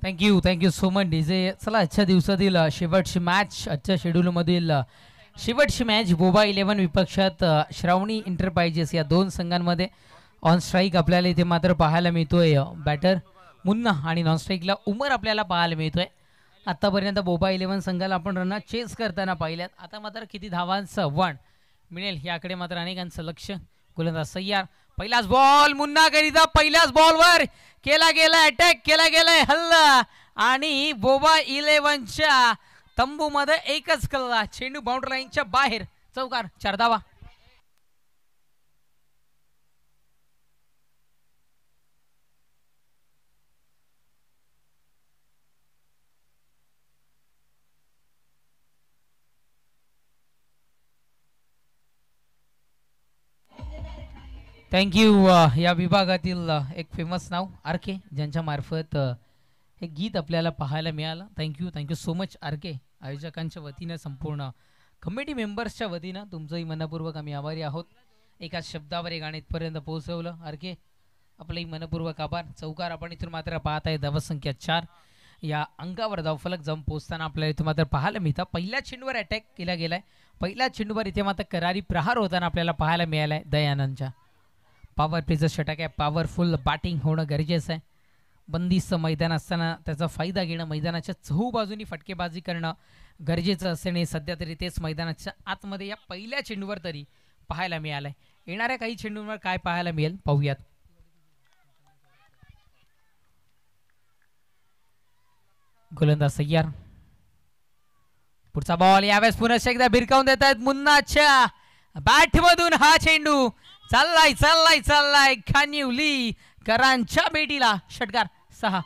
Thank you so much DJ. चला आजच्या दिवसातील शेवटची मॅच, आजच्या शेड्यूलमधील शेवटची मॅच बोबा 11 विपक्षात श्रावणी इंटरप्राइजेस या दोन संघांमध्ये. ऑन स्ट्राईक आपल्याला इथे मात्र पाहायला मिळतोय बॅटर मुन्ना आणि नॉन स्ट्राईकला उमर आपल्याला पाहायला मिळतोय. आतापर्यंत बोबा 11 संघाला आपण रन चेस करताना पाहिल्यात. आता मात्र किती धावांचं वण मिळेल याकडे मात्र अनेकांचं लक्ष. गोलंदाज सय्यार, पहिलाच बॉल मुन्ना करिता, पहिल्याच बॉलवर केला गेला अटॅक, केला गेलाय हल्ला आणि बोबा 11च्या तंबूमध्ये एकच कल्ला, चेंडू बाउंड्री लाईनच्या बाहेर, चौकार, 4 धावा. थँक्यू. या विभागातील एक फेमस नाव आर के, ज्यांच्या मार्फत हे गीत आपल्याला पाहायला मिळालं. थँक्यू सो मच आर के. आयोजकांच्या वतीनं, संपूर्ण कमिटी मेंबर्सच्या वतीनं तुमचंही मनपूर्वक आम्ही आभारी आहोत. एकाच शब्दावर हे गाणं इथपर्यंत पोहोचवलं. आर के, आपलंही मनपूर्वक आभार. चौकार आपण इथून मात्र पाहत आहे. धावसंख्या 4 या अंकावर धावफलक जाऊन पोहोचताना आपल्याला इथं मात्र पाहायला मिळतं. पहिल्या चेंडूवर अटॅक केला गेलाय. पहिल्या चेंडूवर इथे मात्र करारी प्रहार होताना आपल्याला पाहायला मिळालाय दयानंदच्या. पॉवर प्लेचं षटक आहे. पॉवरफुल बॅटिंग होणं गरजेचं आहे. बंदिस्त मैदान असताना त्याचा फायदा घेणं, मैदानाच्या चहूबाजूनी फटकेबाजी करणं गरजेचं असणे सध्या तरी तेच मैदानाच्या आतमध्ये या पहिल्या चेंडूवर तरी पाहायला मिळालंय. येणाऱ्या काही चेंडूंवर काय पाहायला मिळेल पाहूयात. गोलंदाज सय्यार, पुढचा बॉल यावेळेस पुन्हा एकदा भिरकावून देत आहेत मुन्नाच्या बॅटमधून. हा चेंडू चाललाय चाललाय चाललाय खानिवली करांच्या बेटीला, षटकार, 6.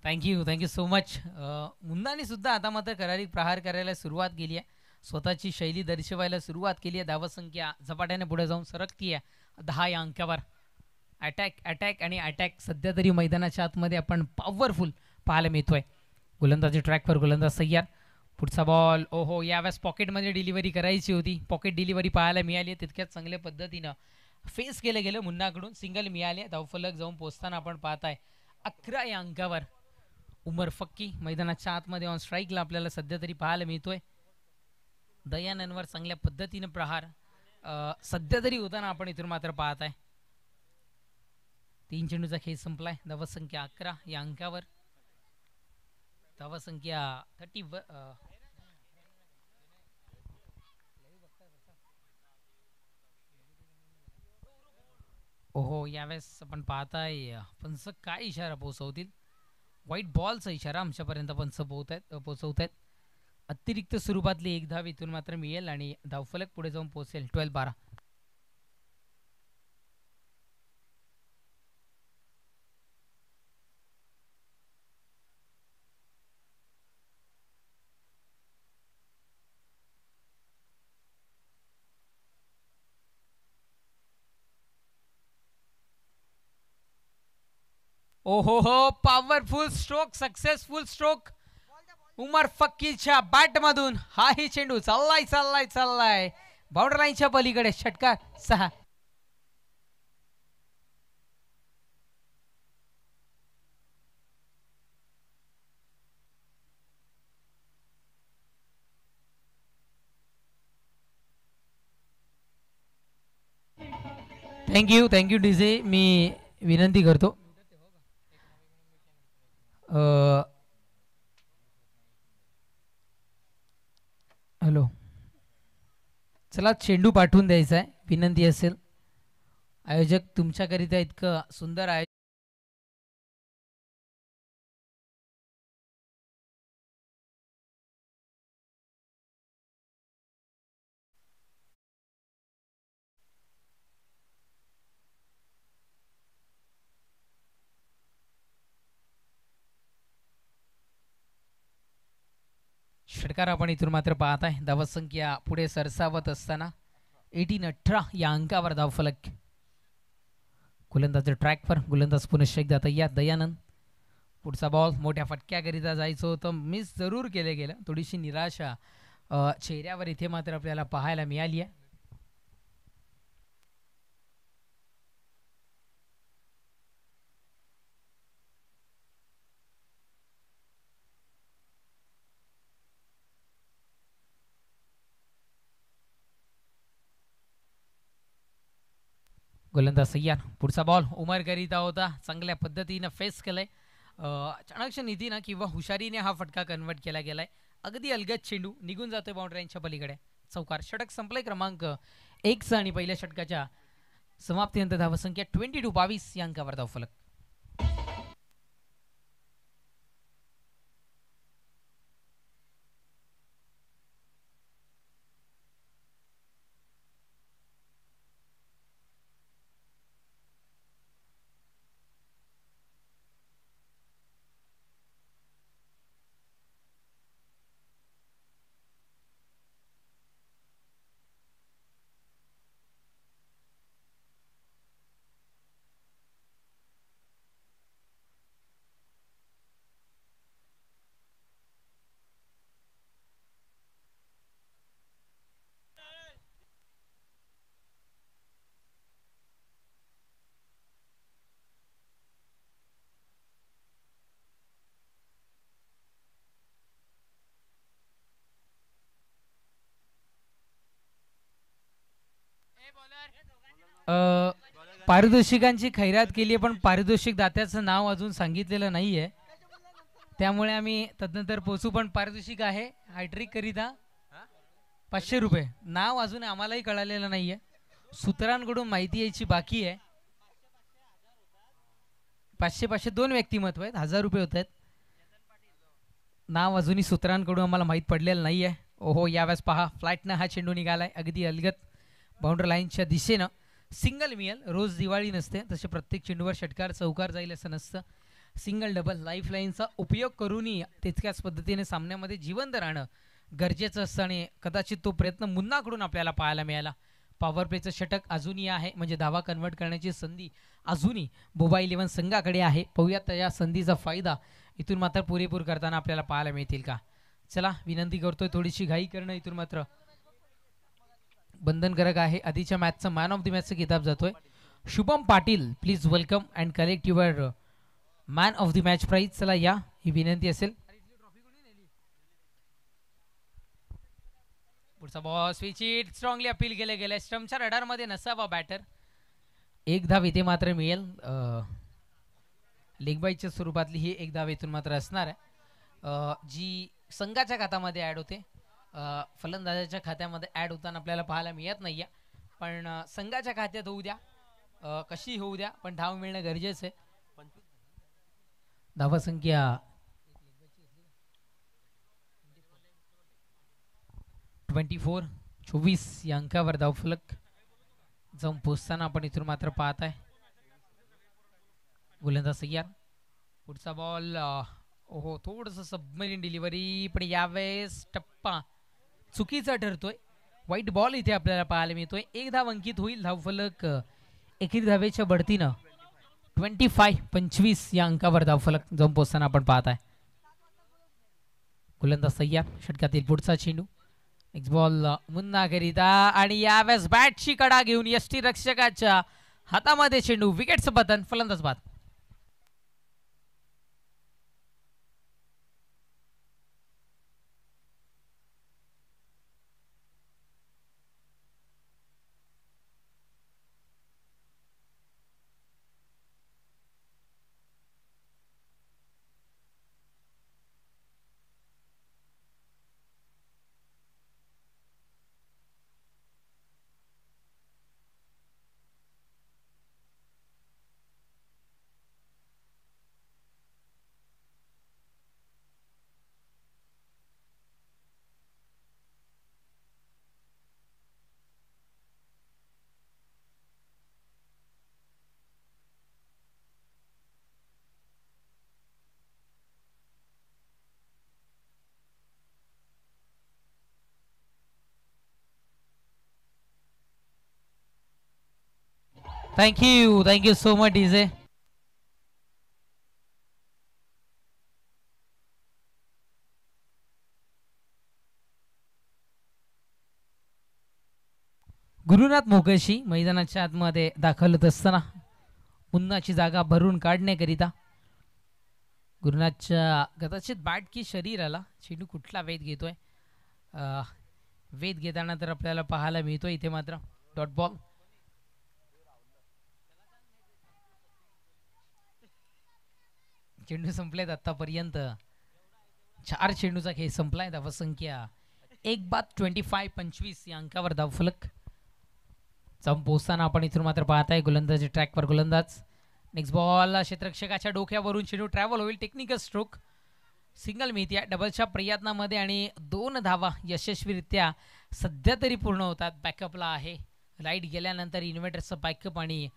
Thank you so much. मुन्नाने सुद्धा आता मात्र करारी प्रहार करायला सुरुवात केली आहे. स्वतःची शैली दर्शवायला सुरुवात केली आहे. धावसंख्या झपाट्याने पुढे जाऊन सरकती आहे 10 या अंकावर. अटॅक आणि अटॅक सध्या तरी मैदानाच्या आतमध्ये आपण पॉवरफुल पाहायला मिळतोय. गोलंदाजी ट्रॅकवर गोलंदाज सय्यार, पुढचा बॉल, ओहो, यावेळेस पॉकेटमध्ये डिलिव्हरी करायची होती. पॉकेट डिलिव्हरी पाहायला मिळाली. तितक्याच चांगल्या पद्धतीनं फेस केलं गेलं मुन्नाकडून. सिंगल मिळाले. धावफलक जाऊन पोहोचताना आपण पाहताय 11 या अंकावर उमर फक्की मैदानाच्या आतमध्ये ऑन स्ट्राईकला आपल्याला सध्या तरी पाहायला मिळतोय. दयानंदवर चांगल्या पद्धतीनं प्रहार सध्या तरी होताना आपण इथून मात्र पाहत आहे. 3 चेंडूचा खेळ संपलाय. धावसंख्या 11 या अंकावर. धावसंख्या 30. ओहो, यावेळेस आपण पाहताय पंच काय इशारा पोहोचवतील. व्हाईट बॉलचा इशारा आमच्यापर्यंत पंच पोहोचवत आहेत. अतिरिक्त स्वरूपातली एक धाव इथून मात्र मिळेल आणि धावफलक पुढे जाऊन पोहोचेल 12-12. ओहो हो, पॉवरफुल स्ट्रोक, सक्सेसफुल स्ट्रोक उमर फक्कीच्या बॅटमधून. हाही चेंडू चाललाय चाललाय चाललाय बाउंड्री लाईनच्या पलीकडे, षटकार, 6. Thank you DJ. मी विनंती करतो हॅलो, चला चेंडू पाठवून द्यायचा आहे. विनंती असेल आयोजक तुमच्याकरिता इतकं सुंदर आहे. षटकार आपण इथून मात्र पाहत आहे. धावसंख्या पुढे सरसावत असताना 18-18 या अंकावर धावफलक. गोलंदाज ट्रॅकवर, गोलंदाज पुनश्च एकदा तयार. दयानंद पुढचा बॉल मोठ्या फटक्याकरिता जायचं होतं, मिस जरूर केलं गेलं. थोडीशी निराशा चेहऱ्यावर इथे मात्र आपल्याला पाहायला मिळाली आहे. गोलंदाज सय्यार पुढचा बॉल उमर करीता होता, चांगल्या पद्धतीनं फेस केलंय. चाणक्य नीतीनं किंवा हुशारीने हा फटका कन्वर्ट केला गेलाय. अगदी अलगद चेंडू निघून जातोय बाउंड्रीच्या पलीकडे. चौकार. षटक संपलंय क्रमांक 1 आणि पहिल्या षटकाच्या समाप्तीनंतर धावसंख्या 22 या अंकावर धावफलक. पारितोषिकांची खैरात केली आहे, पण पारितोषिक दात्याचं नाव अजून सांगितलेलं नाहीये, त्यामुळे आम्ही तदनंतर पोचू. पण पारितोषिक आहे हॅट्रिक करिता 500 रुपये. नाव अजून आम्हालाही कळालेलं नाहीये, सूत्रांकडून माहिती यायची बाकी आहे. 500 दोन व्यक्तिमत्व आहेत, 1000 रुपये होत आहेत. नाव अजूनही सूत्रांकडून आम्हाला माहीत पडलेलं नाहीये. ओहो, यावेळेस पहा फ्लाईटनं हा चेंडू निघालाय अगदी अलगत बाउंड्री लाईनच्या दिशेनं. सिंगल मिळेल, रोज दिवाळी नसते, तसे प्रत्येक चेंडूवर षटकार चौकार जाईल असं नसतं. सिंगल डबल लाईफ लाईनचा उपयोग करूनही तितक्याच पद्धतीने सामन्यामध्ये जिवंत राहणं गरजेचं असतं आणि कदाचित तो प्रयत्न मुन्नाकडून आपल्याला पाहायला मिळाला. पॉवर प्लेचं षटक अजूनही आहे, म्हणजे धावा कन्वर्ट करण्याची संधी अजूनही बोबा 11 संघाकडे आहे. पाहूयात या संधीचा फायदा इथून मात्र पुरेपूर करताना आपल्याला पाहायला मिळतील का. चला, विनंती करतोय थोडीशी घाई करणं इथून मात्र बंधनकारक आहे. आधीच्या मॅचचा मॅन ऑफ द मॅचचा किताब जातोय. Shubham Patil, please welcome and collect your man of the match prize. चला या, ही विनंती असेल. पुढचा ball switch it strongly appeal केले गेले. स्टम्पच्या रडारमध्ये नसावा बॅटर. एक धाव इथे मात्र मिळेल. लेग बाईच्या स्वरूपातली ही एक धाव इथून मात्र असणार आहे, जी संघाच्या खात्यामध्ये ॲड होते. फलंदाजाच्या खात्यामध्ये ॲड होताना आपल्याला पाहायला मिळत नाही आहे, पण संघाच्या खात्यात होऊ द्या, कशी होऊ द्या, पण धाव मिळणं गरजेचं आहे. धावसंख्या 24 या अंकावर धावफलक जाऊन पोचताना आपण इथून मात्र पाहत आहे. गोलंदाज सय्यार. पुढचा बॉल ओहो, थोडंसं सबमरीन डिलिव्हरी, पण यावेळेस टप्पा चुकीचा ठरतोय. वाईट बॉल इथे आपल्याला पाहायला मिळतोय. एक धाव अंकित होईल. धावफलक एकेरी धावेच्या बढतीनं 25 या अंकावर धावफलक जाऊन पोचताना आपण पाहत आहे. गोलंदाज सय्यार. षटकातील पुढचा चेंडू. नेक्स्ट बॉल मुन्ना करिता, आणि यावेळेस बॅटची कडा घेऊन यष्टी रक्षकाच्या हातामध्ये चेंडू. विकेटचं पतन. फलंदाज बाद. Thank you so much DJ. Gurunath Mogshi मैदानाच्या आतमध्ये दाखल होत असताना पुन्हाची जागा भरून काढण्याकरिता गुरुनाथच्या कदाचित बॅट की शरीराला चेंडू कुठला वेध घेतोय. अ, वेध घेताना तर आपल्याला पाहायला मिळतोय इथे मात्र डॉट बॉल. चेंडू संपलेत आतापर्यंत. 4 चेंडूचा खेळ संपलाय. धावसंख्या 1 बाद 25 या अंकावर धावफलक जाऊन पोहोचताना आपण इथून मात्र पाहताय गोलंदाजी ट्रॅकवर गोलंदाज. नेक्स्ट बॉल क्षेत्ररक्षकाच्या डोक्यावरून चेंडू ट्रॅव्हल होईल. टेक्निकल स्ट्रोक सिंगल मिळते डबलच्या प्रयत्नामध्ये आणि 2 धावा यशस्वीरित्या सध्या तरी पूर्ण होतात. बॅकअपला आहे. लाईट गेल्यानंतर इन्व्हर्टरचं बॅकअप आणि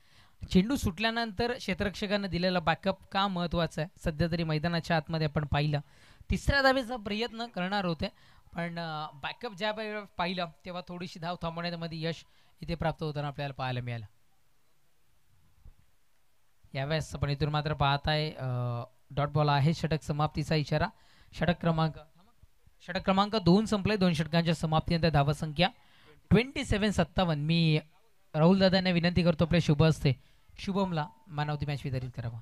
चेंडू सुटल्यानंतर क्षेत्ररक्षकानं दिलेला बॅकअप का महत्त्वाचा आहे सध्या तरी मैदानाच्या आतमध्ये आपण पाहिलं. तिसऱ्या धावेचा प्रयत्न करणार होते पण बॅकअप ज्या पाहिलं तेव्हा थोडीशी धाव थांबवण्यामध्ये यश इथे प्राप्त होताना आपल्याला पाहायला मिळालं. यावेळेस आपण इथून मात्र पाहताय डॉट बॉल आहे. षटक समाप्तीचा इशारा. षटक क्रमांक 2 संपले. 2 षटकांच्या समाप्तीनंतर धावसंख्या 27-57. मी राहुल दादांना विनंती करतो आपल्या शुभ असते शुभमला मॅन ऑफ द मॅच वितरित करावा.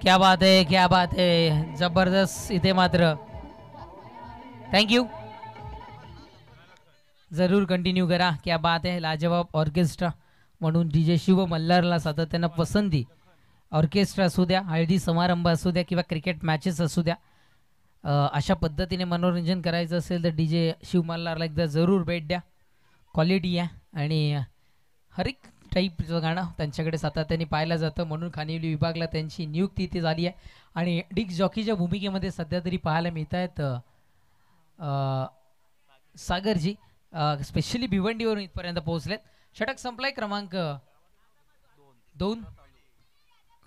क्या बात है, क्या बात है. जबरदस्त इथे मात्र. थँक्यू. जरूर कंटिन्यू करा. क्या बात है. लाजवाब ऑर्केस्ट्रा म्हणून डीजे शिव मल्हारला सातत्यानं पसंती. ऑर्केस्ट्रा असू द्या, हळदी समारंभ असू द्या किंवा क्रिकेट मॅचेस असू द्या, अशा पद्धतीने मनोरंजन करायचं असेल तर डीजे शिव मल्हारला एकदा जरूर भेट द्या. क्वालिटी आहे आणि हर एक टाईपचं गाणं त्यांच्याकडे सातत्याने पाहिलं जातं म्हणून खानिवली विभागला त्यांची नियुक्ती इथे झाली आहे. आणि डिक्स जॉकीच्या भूमिकेमध्ये सध्या तरी पाहायला मिळत आहेत सागरजी. स्पेशली भिवंडीवरून इथपर्यंत पोहोचलेत. षटक संपलाय. क्रमांक 2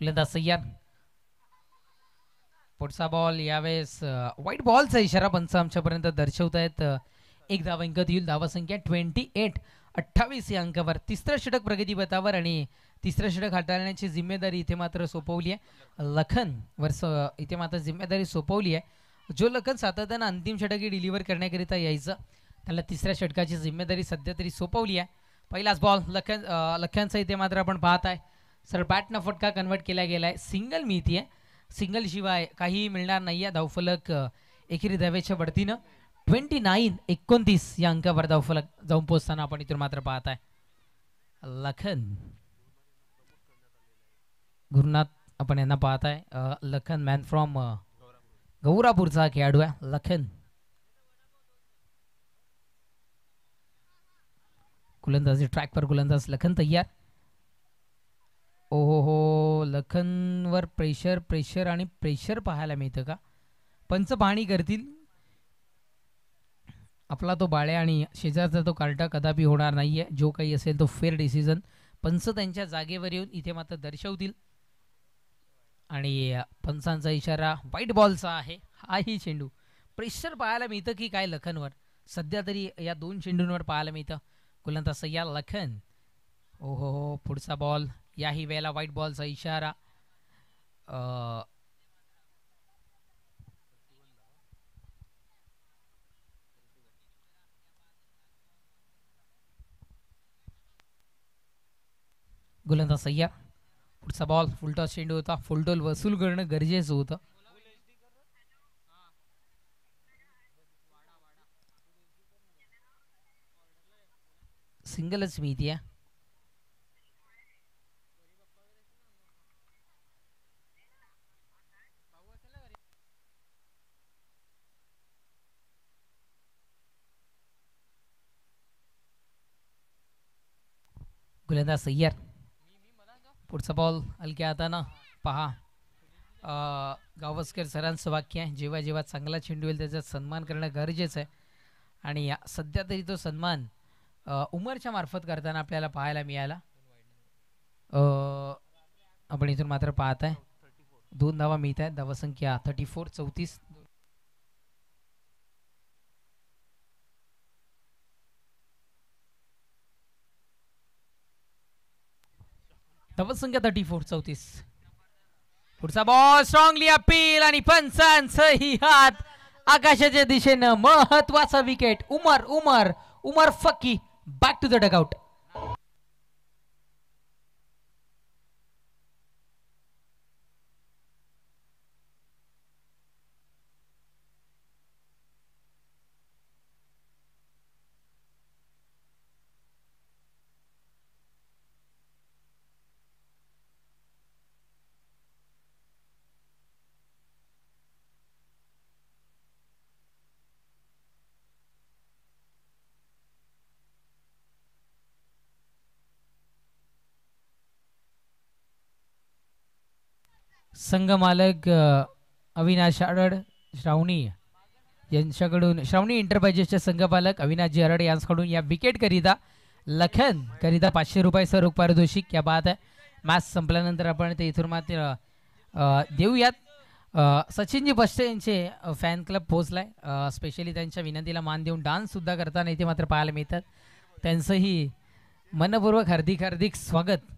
गोलंदाज सय्यार. पुढचा बॉल यावेळेस व्हाईट बॉलचा इशारा पंच आमच्यापर्यंत दर्शवत आहेत. 1 धावा अंक येईल. धावसंख्या 28-28 या अंकावर. तिसरं षटक प्रगतीपथावर आणि तिसरं षटक हाताळण्याची जिम्मेदारी इथे मात्र सोपवली आहे लखन वर. इथे मात्र जिम्मेदारी सोपवली आहे. जो लखन सातत्यानं अंतिम षटकी डिलिव्हर करण्याकरिता यायचं त्याला तिसऱ्या षटकाची जिम्मेदारी सध्या तरी सोपवली आहे. पहिलाच बॉल लखनचा इथे मात्र आपण पाहत आहे सर बॅटनं फटका कन्वर्ट केला गेला आहे. सिंगल मिळती आहे. सिंगल शिवाय काही मिळणार नाही आहे. धावफलक एकेरी धावेच्या बढतीनं 29-29 या अंकावर धावफलक जाऊन पोहोचताना आपण इथून मात्र पाहत आहे लखन गुरुनाथ. आपण यांना पाहत आहे लखन मॅन फ्रॉम गौरापूरचा खेळाडू आहे लखन. गोलंदाजी ट्रॅकवर गोलंदाज लखन तयार. ओहो हो, लखनवर प्रेशर प्रेशर आणि प्रेशर पाहायला मिळतं का. पंच पाहणी करतील. आपला तो बाळ्या आणि शेजारचा तो कार्टा कदापि होणार नाहीये. जो काही असेल तो फेअर डिसिजन पंच त्यांच्या जागेवर येऊन इथे मात्र दर्शवतील. आणि पंचांचा इशारा व्हाईट बॉलचा आहे. हाही चेंडू प्रेशर पाहायला मिळतं की काय लखनवर सध्या तरी या 2 चेंडूंवर पाहायला मिळतं. गोलंदाज सय्या लखन. ओहो हो, पुढचा बॉल. याही वेळेला व्हाईट बॉलचा इशारा. गोलंदाज सय्या. पुढचा बॉल फुलटॉस चेंडू होता. फुलटॉल वसूल करणं गरजेचं होतं. सिंगलच मिळते आहे. गोलंदाज सय्यर. पुढचा बॉल हलक्या हातानं पहा. गावस्कर सरांचं वाक्य आहे, जेव्हा जेव्हा चांगला चेंडू येईल त्याचा सन्मान करणं गरजेचं आहे. आणि सध्या तरी तो सन्मान उमरच्या मार्फत करताना आपल्याला पाहायला मिळाला. आपण इथून मात्र पाहत आहे 2 धावा मिळत आहेत. धावसंख्या 34-34. धावसंख्या 34-34. पुढचा बॉल स्ट्रॉंगली अपील आणि पंचांचंही हात आकाशाच्या दिशेनं. महत्वाचा wicket. Umar Phakki back to the dugout. संघमालक अविनाश आडड श्रावणी यांच्याकडून, श्रावणी एंटरप्राइजेसचे संघपालक अविनाशजी आरड यांच्याकडून या विकेट करिता लखन करिता 500 रुपयाचं रोख पारितोषिक. या बात आहे. मॅच संपल्यानंतर आपण ते इथून मात्र देऊयात. सचिनजी बस्टे यांचे फॅन क्लब पोहोचलाय. स्पेशली त्यांच्या विनंतीला मान देऊन डान्स सुद्धा करताना इथे मात्र पाहायला मिळतात. त्यांचंही मनपूर्वक हार्दिक स्वागत.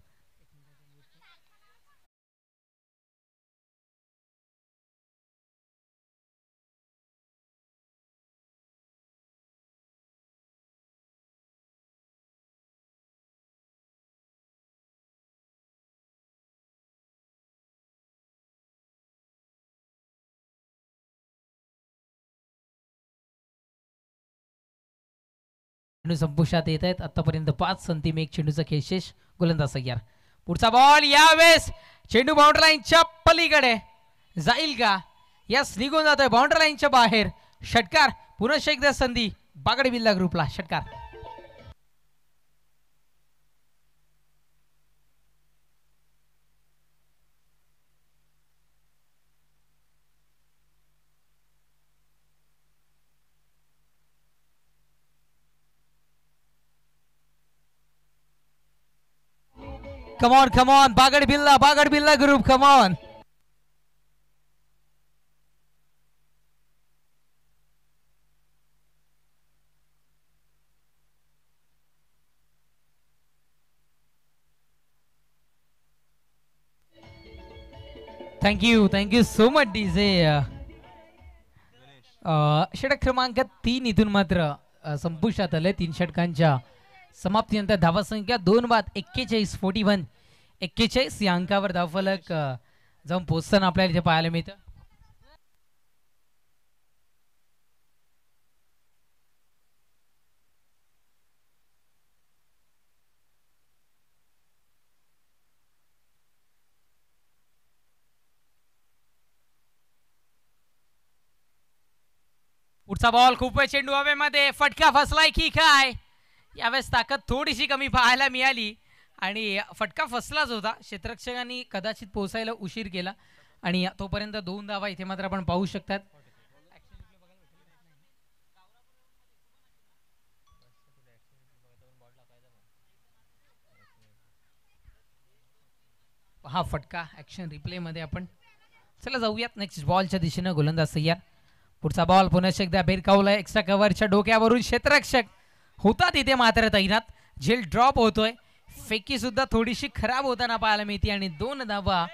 संपुष्टात येत आहेत. आतापर्यंत 5 संतीम 1 चेंडूचा खेळशेष. गोलंदाज सय्यर. पुढचा बॉल यावेळेस चेंडू बाउंड्री लाईनच्या पलीकडे जाईल का? यस, निघून जातोय बाउंड्री लाईनच्या बाहेर. षटकार. पुन्हा एकदा संधी बागड बिल्ला ग्रुपला. षटकार. Come on, Bagad Billa group, come on. Thank you so much DJ. षटक क्रमांक 3 इथून मात्र संपुष्टात आले. 3 षटकांच्या समाप्तीनंतर धावसंख्या 2 बाद 41 41 या अंकावर धावफलक जाऊन पोहोचताना आपल्याला इथे पाहायला मिळतं. पुढचा बॉल खूप चेंडू हवेमध्ये. फटका फसलाय की काय? यावेळेस ताकद थोडीशी कमी पाहायला मिळाली आणि फटका फसलाच होता. क्षेत्ररक्षकांनी कदाचित पोहोचायला उशीर केला आणि तोपर्यंत 2 धावा इथे मात्र आपण पाहू शकतात. हा फटका ऍक्शन रिप्ले मध्ये आपण. चला जाऊयात नेक्स्ट बॉलच्या दिशेनं. गोलंदाज सय्यर. पुढचा बॉल पुन्हा एकदा बेरकावलाय. एक्स्ट्रा कव्हरच्या डोक्यावरून क्षेत्ररक्षक होता तिथे मात्र तैनात. झेल ड्रॉप होतोय. फेकी सुद्धा थोडीशी खराब होताना पाहायला मिळते आणि 2 धावा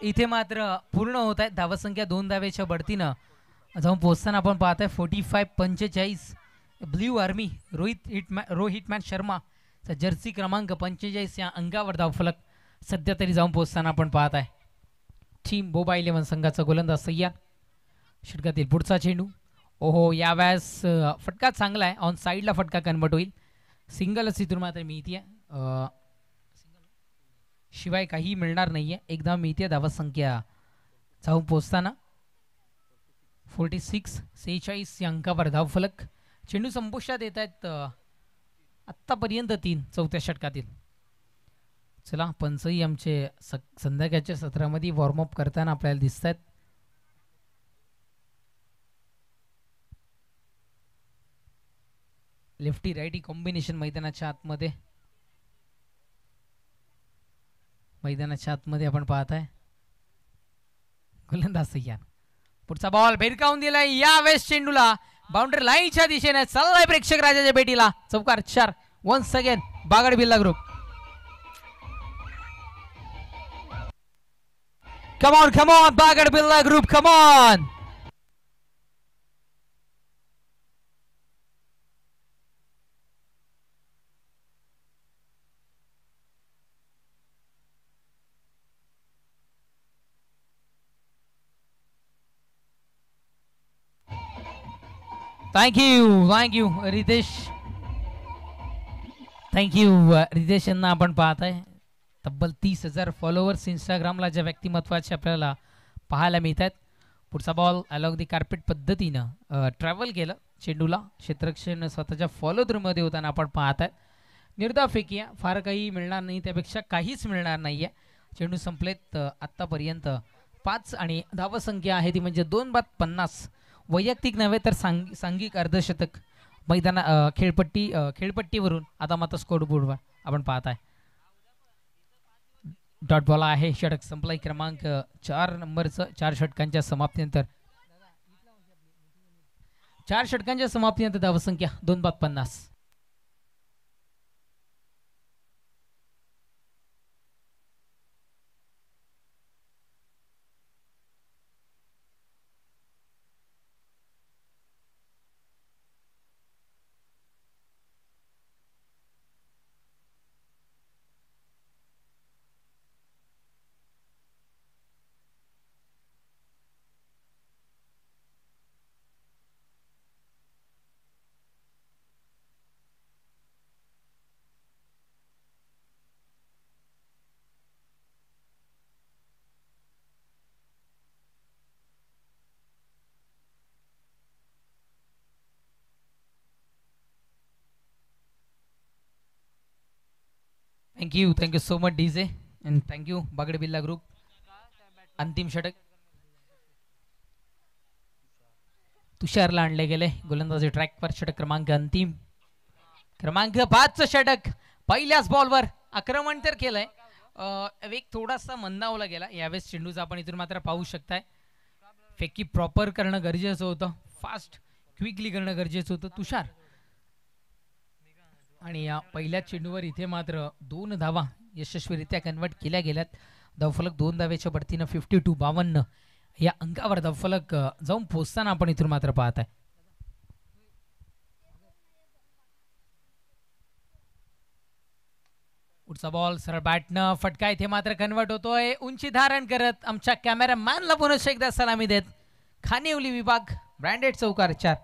इथे मात्र पूर्ण होत आहेत. धावसंख्या 2 धावेच्या बढतीनं जाऊन पोहोचताना आपण पाहतोय 45-45. ब्ल्यू आर्मी रोहितमॅन शर्मा जर्सी क्रमांक 45 या अंकावर धावफलक सध्या तरी जाऊन पोहोचताना आपण पाहत आहे. टीम बोबा 11 संघाचा गोलंदाज सय्यर. षटकातील पुढचा चेंडू. ओहो, यावेळेस फटका चांगला आहे. ऑन साईडला फटका कन्वर्ट होईल. सिंगलच इथून मात्र मिळते. शिवाय काही मिळणार नाहीये. एकदा मिळते. धावसंख्या जाऊन पोहोचताना 46 या अंकावर धावफलक. चेंडू संपुष्टात येत आहेत. आत्तापर्यंत 3 चौथ्या षटकातील. चला पंचही आमचे संध्याकाळच्या सत्रामध्ये वॉर्मअप करताना आपल्याला दिसत आहेत. लेफ्टी राईटी कॉम्बिनेशन मैदानाच्या आतमध्ये आपण पाहताय. गोलंदाज सय्यान पुढचा बॉल भेरकावून दिलाय या वेस्ट चेंडूला बाउंड्री लाईनच्या दिशेने चाललाय प्रेक्षक राजाच्या भेटीला. चौकार 4 once again Bagad Birla group. Come on, Bagad Birla Group, come on! Thank you, Ritesh. Thank you, Ritesh यांना आपण पाहताय. तब्बल 30,000 फॉलोअर्स इंस्टाग्रामला ज्या व्यक्तिमत्वाचे आपल्याला पाहायला मिळतात. पुढचा बॉल अलॉंग दी कार्पेट पद्धतीनं ट्रॅव्हल केलं चेंडूला क्षेत्ररक्षण स्वतःच्या फॉलो थ्रूमध्ये होताना आपण पाहतात. निर्धाव फेकिया फार काही मिळणार नाही, त्यापेक्षा काहीच मिळणार नाही आहे. चेंडू संपलेत आत्तापर्यंत 5 आणि धावसंख्या आहे ती म्हणजे 2 बाद 50. वैयक्तिक नव्हे तर सांघिक अर्धशतक खेळपट्टीवरून आता मात्र स्कोरबोर्डवर आपण पाहताय. डॉट बॉल आहे. षटक संपलाय क्रमांक 4 नंबरचं. 4 षटकांच्या समाप्तीनंतर धावसंख्या 2 बाद 50. Thank you so much DJ and thank you Bagad Birla group. अंतिम षटक तुषारला आणले गेले गोलंदाजी ट्रॅकवर. षटक अंतिम क्रमांक 5चं षटक. पहिल्याच बॉलवर आक्रमण तर केलंय. वेग थोडासा मंदावला गेला यावेळेस चेंडूचा आपण इथून मात्र पाहू शकताय. फेकी प्रॉपर करणं गरजेचं होतं, फास्ट क्विकली करणं गरजेचं होतं तुषार. आणि या पहिल्या चेंडूवर इथे मात्र 2 धावा यशस्वीरित्या कन्वर्ट केल्या गेल्यात. धावफलक 2 धावेच्या बढतीनं 52-52 या अंकावर धावफलक जाऊन पोहोचताना आपण इथून मात्र पाहत आहे. पुढचा बॉल सरळ बॅटनं फटका इथे मात्र कन्वर्ट होतोय. उंची धारण करत आमच्या कॅमेरामॅनला पुन्हा एकदा सलामी देत खानिवली विभाग ब्रँडेड चौकार 4.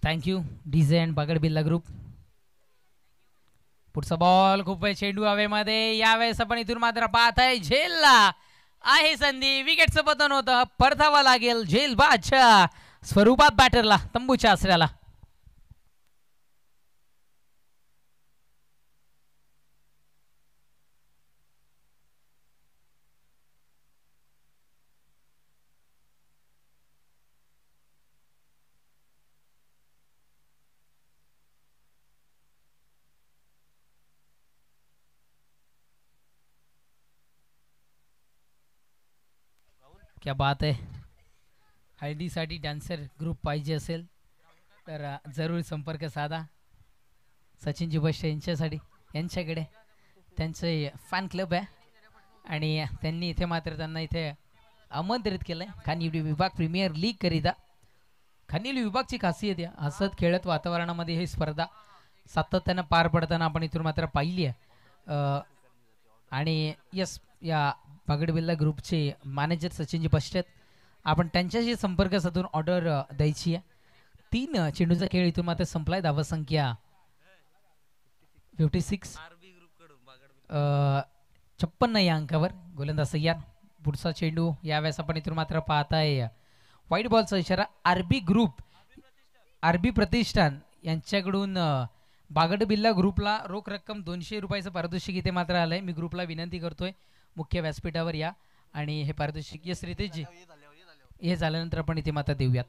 Thank you DJ and Bagad Birla group. पुढचा बॉल खूप चेंडू हवेमध्ये. यावेळेस आपण इथून मात्र पाहत आहे झेलला आहे संधी. विकेटचं पतन होतं, परतावा लागेल झेल बादच्या स्वरूपात बॅटरला तंबूच्या आसऱ्याला. क्या बात आहे. हळदीसाठी डान्सर ग्रुप पाहिजे असेल तर जरूर संपर्क साधा. सचिनजी बश्य यांच्याकडे त्यांचे फॅन क्लब आहे आणि त्यांनी इथे मात्र त्यांना इथे आमंत्रित केलं आहे खानिवली विभाग प्रीमियर लीग करिता. खानिवली विभागची खासियत आहे हसत खेळत वातावरणामध्ये ही स्पर्धा सातत्यानं पार पडताना आपण इथून मात्र पाहिली आहे. आणि यस या बागड बिर्ला ग्रुपचे मॅनेजर सचिनजी पश्चात आपण त्यांच्याशी संपर्क साधून ऑर्डर द्यायची आहे. 3 चेंडूचा खेळ इथून मात्र संपलाय. धावा संख्या 56, 56 या अंकावर. गोलंदाज तयार. पुढचा चेंडू यावेळेस आपण इथून मात्र पाहताय व्हाईट बॉलचा इशारा. आरबी प्रतिष्ठान यांच्याकडून बागड बिल्ला ग्रुपला रोख रक्कम 200 रुपयाचं पारितोषिक इथे मात्र आलंय. मी ग्रुपला विनंती करतोय मुख्य व्यासपीठावर या आणि हे पारितोषिक यस रितेशजी हे झाल्यानंतर आपण इथे मात्र देऊयात.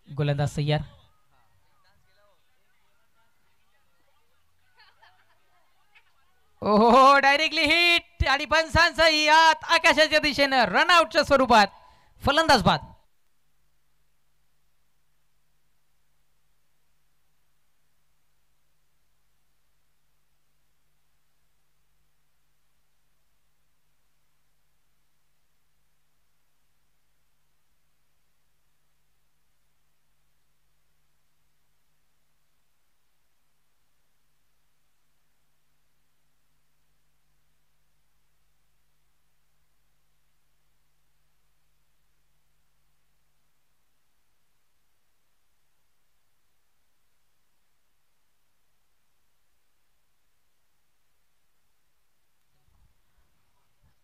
गोलंदाज तयार. ओहो डायरेक्टली हिट आणि पंचांचा यात आकाशाच्या दिशेनं रनआउटच्या स्वरूपात फलंदाज बाद.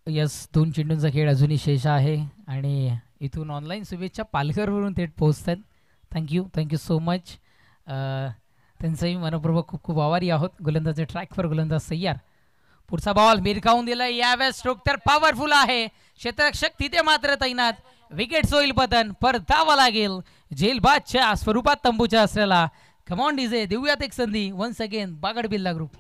यस 2 चेंडूंचा खेळ अजूनही शेष आहे आणि इथून ऑनलाईन शुभेच्छा पालघरवरून थेट पोहोचतात. Thank you so much. त्यांचंही मनपूर्वक खूप खूप आभारी आहोत. गोलंदाज ट्रॅकवर गोलंदाज तयार. पुढचा बॉल मिरकावून दिला. यावेळेस स्ट्रोक तर पॉवरफुल आहे. क्षेत्ररक्षक तिथे मात्र तैनात. विकेट होईल पतन. परतावा लागेल जेलबादच्या स्वरूपात तंबूच्या असलेला. कमॉन डीजे देऊयात एक संधी. वन्स अगेन बागड बिल्ला group.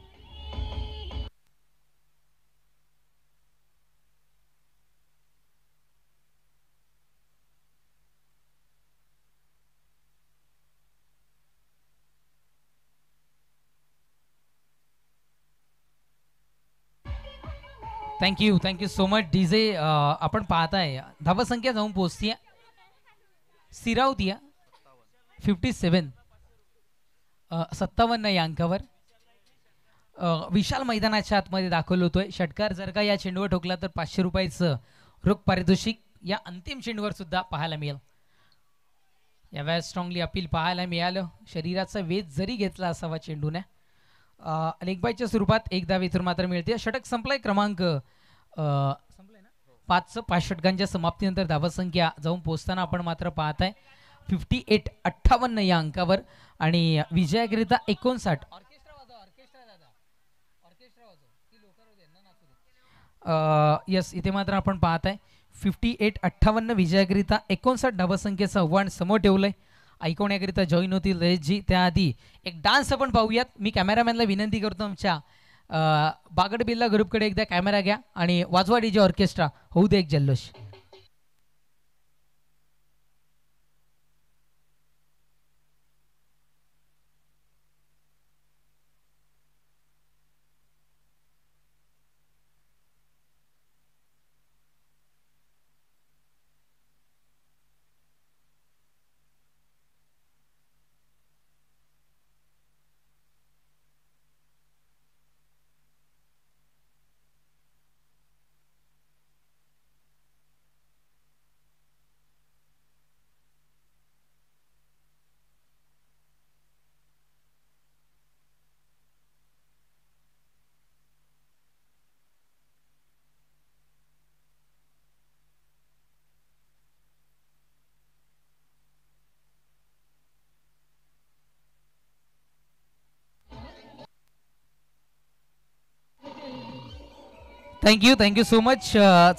Thank you so much DJ. आपण पाहताय धावा संख्या जाऊन पोहोचतीये सिरावतीया 57, 57 या अंकावर. विशाल मैदानाच्या आतमध्ये दाखल होतोय. षटकार जर का या चेंडूवर ठोकला तर 500 रुपयाचं रोख पारितोषिक या अंतिम चेंडूवर सुद्धा पाहायला मिळेल. यावेळेस स्ट्रॉंगली अपील पाहायला मिळालं. शरीराचा वेध जरी घेतला असावा चेंडूने. लेगबायच्या स्वरूपात एक धाव इथून मात्र मिळते. षटक संपलाय. क्रमांक संपलाय ना 5 षटकांच्या समाप्तीनंतर धावा संख्या जाऊन पोहोचताना आपण मात्र पाहताय 58 या अंकावर आणि विजयाकरिता 59. यस इथे मात्र आपण पाहताय 58 विजयाकरिता 59 धावा संख्येचं आव्हान समोर ठेवलंय. ऐकवण्याकरिता जॉईन होतील रयतजी. त्याआधी एक डान्स आपण पाहूयात. मी कॅमेरामॅनला विनंती करतो आमच्या बागड बिल्ला ग्रुपकडे एकदा कॅमेरा घ्या आणि वाजवा डीजे ऑर्केस्ट्रा. होऊ दे एक जल्लोष. Thank you so much.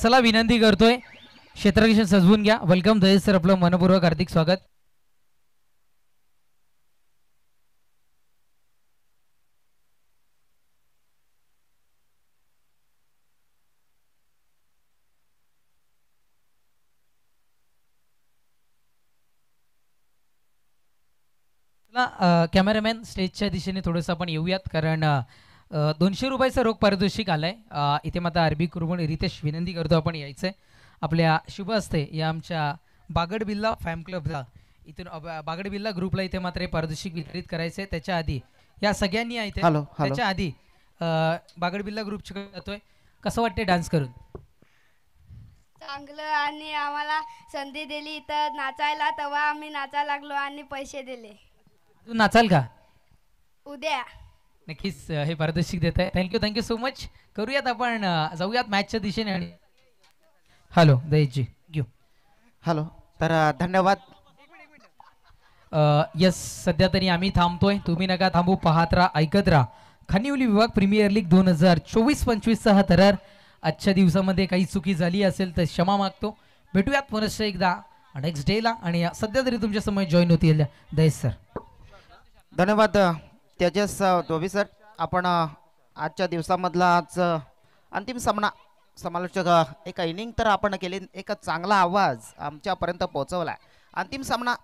चला विनंती करतोय क्षेत्ररक्षण सजवून घ्या. वेलकम दहेज सर. आपलं मनपूर्वक हार्दिक स्वागत. कॅमेरामॅन स्टेजच्या दिशेने थोडंसं आपण येऊयात कारण 200 रुपयाचं रोख पारितोषिक आलंय. इथे मात्र आरबी कुरबण रितेश विनंती करतो आपण यायचंय. आपल्या शुभ हस्ते या आमच्या बागड बिल्ला फॅन क्लबला इथून बागड बिल्ला ग्रुपला इथे मात्र पारितोषिक वितरित करायचंय. त्याच्या आधी या सगळ्यांनी इथे त्याच्या आधी बागड बिल्ला ग्रुपच्या जातोय. कसं वाटते डान्स करून? चांगलं आणि आम्हाला संधी दिली इथं नाचायला तेव्हा आम्ही नाचायला लागलो आणि पैसे दिले. तू नाचाल का? उद्या नक्कीच हे पारदर्शक देत आहे. Thank you so much. करूयात आपण जाऊयात मॅचच्या दिशेने. आणि हॅलो दयेशजी घेऊ. हॅलो. तर धन्यवाद. यस, सध्या तरी आम्ही थांबतोय. तुम्ही नका थांबू, पाहत राहा, ऐकत राहा. खानिवली विभाग प्रीमियर लीग 2024-25चा हा थरार. आजच्या दिवसामध्ये काही चुकी झाली असेल तर क्षमा मागतो. भेटूयात पुनश्च एकदा नेक्स्ट डेला. आणि सध्या तरी तुमच्या समोर जॉईन होतील दयेश सर. धन्यवाद तेजस धोबी सर. आपण आजच्या दिवसामधला आज अंतिम सामना समालोचक एक इनिंग तर आपण केली, एक चांगला आवाज आमच्यापर्यंत पोहोचवला. अंतिम सामना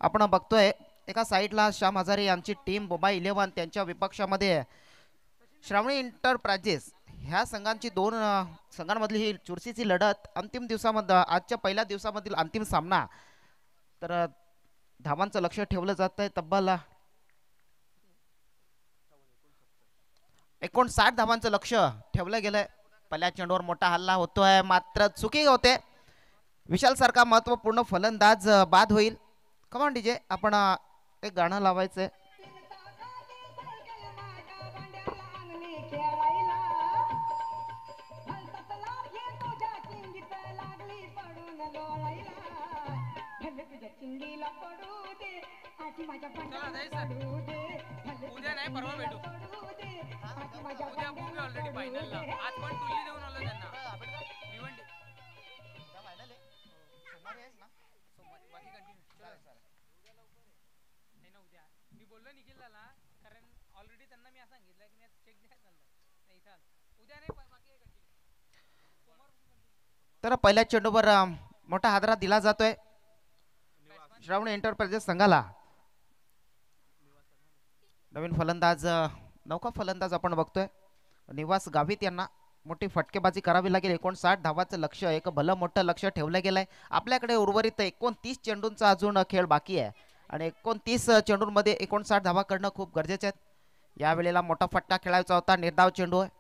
आपण बघतोय. एका साईडला श्याम हजारे यांची टीम मुंबई 11, त्यांच्या विपक्षामध्ये श्रावणी एंटरप्राइजेस ह्या संघांची दोन संघांमधली ही चुरशीची लढत. अंतिम दिवसामध्ये आजच्या पहिल्या दिवसामधील अंतिम सामना. तर धावांचं लक्ष ठेवलं जात आहे. तब्बल 59 धावांचं लक्ष ठेवलं गेलंय. पहिल्या चेंडूवर मोठा हल्ला होतोय, मात्र चुकी होते. विशाल सारखा महत्वपूर्ण फलंदाज बाद होईल. कमान डीजे, आपण एक गाणं लावायचंय. उद्या नाही परवा भेटू. उद्या बघूया ऑलरेडी फायनलला. आज पण टुल्ली देऊन आलो त्यांना. भिवंडी बाकी कंटिन्यू नाही ना. उद्या मी बोललो निखिलला, कारण ऑलरेडी त्यांना मी असं सांगितलं की मी चेक द्यायला चाललो नाही इथं. उद्या नाही बाकी कंटिन्यू. तर पहिल्या चेंडूवर मोठा हादरा दिला जातोय श्रावणी एंटरप्राइजेस संघाला. नवीन फलंदाज, नौका फलंदाज आपण बघतोय निवास गावित यांना मोठी फटकेबाजी करावी लागेल. 59 धावाचं लक्ष, एक भलं मोठं लक्ष ठेवलं गेलंय. आपल्याकडे उर्वरित 29 चेंडूंचा अजून खेळ बाकी आहे आणि 29 चेंडूंमध्ये 59 धावा करणं खूप गरजेचे आहेत. यावेळेला मोठा फटका खेळायचा होता. निर्धाव चेंडू आहे.